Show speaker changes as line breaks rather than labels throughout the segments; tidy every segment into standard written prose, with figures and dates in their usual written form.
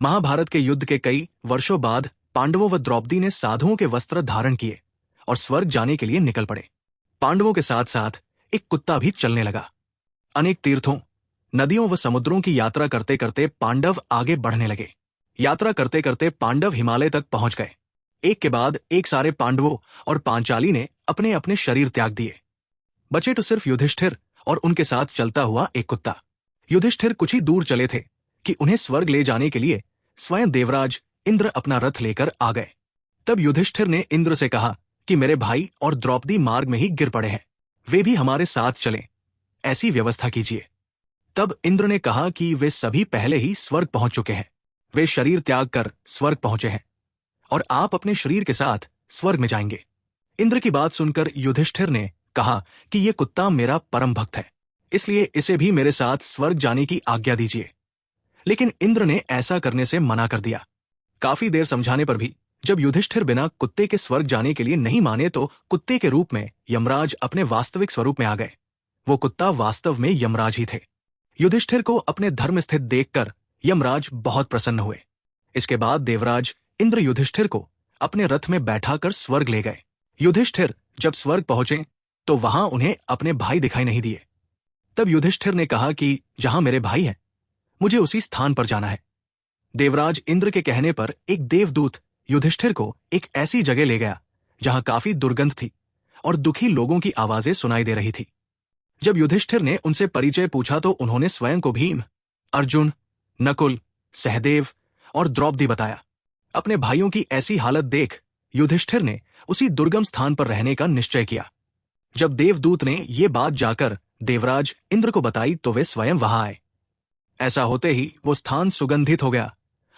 महाभारत के युद्ध के कई वर्षों बाद पांडवों व द्रौपदी ने साधुओं के वस्त्र धारण किए और स्वर्ग जाने के लिए निकल पड़े। पांडवों के साथ साथ एक कुत्ता भी चलने लगा। अनेक तीर्थों, नदियों व समुद्रों की यात्रा करते करते पांडव आगे बढ़ने लगे। यात्रा करते करते पांडव हिमालय तक पहुंच गए। एक के बाद एक सारे पांडवों और पांचाली ने अपने अपने शरीर त्याग दिए। बचे तो सिर्फ युधिष्ठिर और उनके साथ चलता हुआ एक कुत्ता। युधिष्ठिर कुछ ही दूर चले थे कि उन्हें स्वर्ग ले जाने के लिए स्वयं देवराज इंद्र अपना रथ लेकर आ गए। तब युधिष्ठिर ने इंद्र से कहा कि मेरे भाई और द्रौपदी मार्ग में ही गिर पड़े हैं, वे भी हमारे साथ चलें, ऐसी व्यवस्था कीजिए। तब इंद्र ने कहा कि वे सभी पहले ही स्वर्ग पहुंच चुके हैं, वे शरीर त्याग कर स्वर्ग पहुंचे हैं और आप अपने शरीर के साथ स्वर्ग में जाएंगे। इंद्र की बात सुनकर युधिष्ठिर ने कहा कि यह कुत्ता मेरा परम भक्त है, इसलिए इसे भी मेरे साथ स्वर्ग जाने की आज्ञा दीजिए। लेकिन इंद्र ने ऐसा करने से मना कर दिया। काफी देर समझाने पर भी जब युधिष्ठिर बिना कुत्ते के स्वर्ग जाने के लिए नहीं माने तो कुत्ते के रूप में यमराज अपने वास्तविक स्वरूप में आ गए। वो कुत्ता वास्तव में यमराज ही थे। युधिष्ठिर को अपने धर्म स्थित देखकर यमराज बहुत प्रसन्न हुए। इसके बाद देवराज इंद्र युधिष्ठिर को अपने रथ में बैठाकर स्वर्ग ले गए। युधिष्ठिर जब स्वर्ग पहुंचे तो वहां उन्हें अपने भाई दिखाई नहीं दिए। तब युधिष्ठिर ने कहा कि जहां मेरे भाई हैं, मुझे उसी स्थान पर जाना है। देवराज इंद्र के कहने पर एक देवदूत युधिष्ठिर को एक ऐसी जगह ले गया जहां काफी दुर्गंध थी और दुखी लोगों की आवाजें सुनाई दे रही थी। जब युधिष्ठिर ने उनसे परिचय पूछा तो उन्होंने स्वयं को भीम, अर्जुन, नकुल, सहदेव और द्रौपदी बताया। अपने भाइयों की ऐसी हालत देख युधिष्ठिर ने उसी दुर्गम स्थान पर रहने का निश्चय किया। जब देवदूत ने ये बात जाकर देवराज इंद्र को बताई तो वे स्वयं वहां आए। ऐसा होते ही वो स्थान सुगंधित हो गया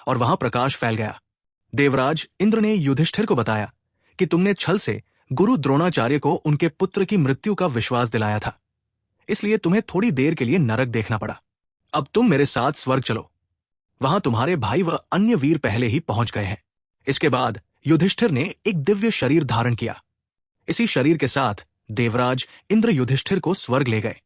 और वहां प्रकाश फैल गया। देवराज इंद्र ने युधिष्ठिर को बताया कि तुमने छल से गुरु द्रोणाचार्य को उनके पुत्र की मृत्यु का विश्वास दिलाया था, इसलिए तुम्हें थोड़ी देर के लिए नरक देखना पड़ा। अब तुम मेरे साथ स्वर्ग चलो, वहां तुम्हारे भाई व अन्य वीर पहले ही पहुंच गए हैं। इसके बाद युधिष्ठिर ने एक दिव्य शरीर धारण किया। इसी शरीर के साथ देवराज इंद्र युधिष्ठिर को स्वर्ग ले गए।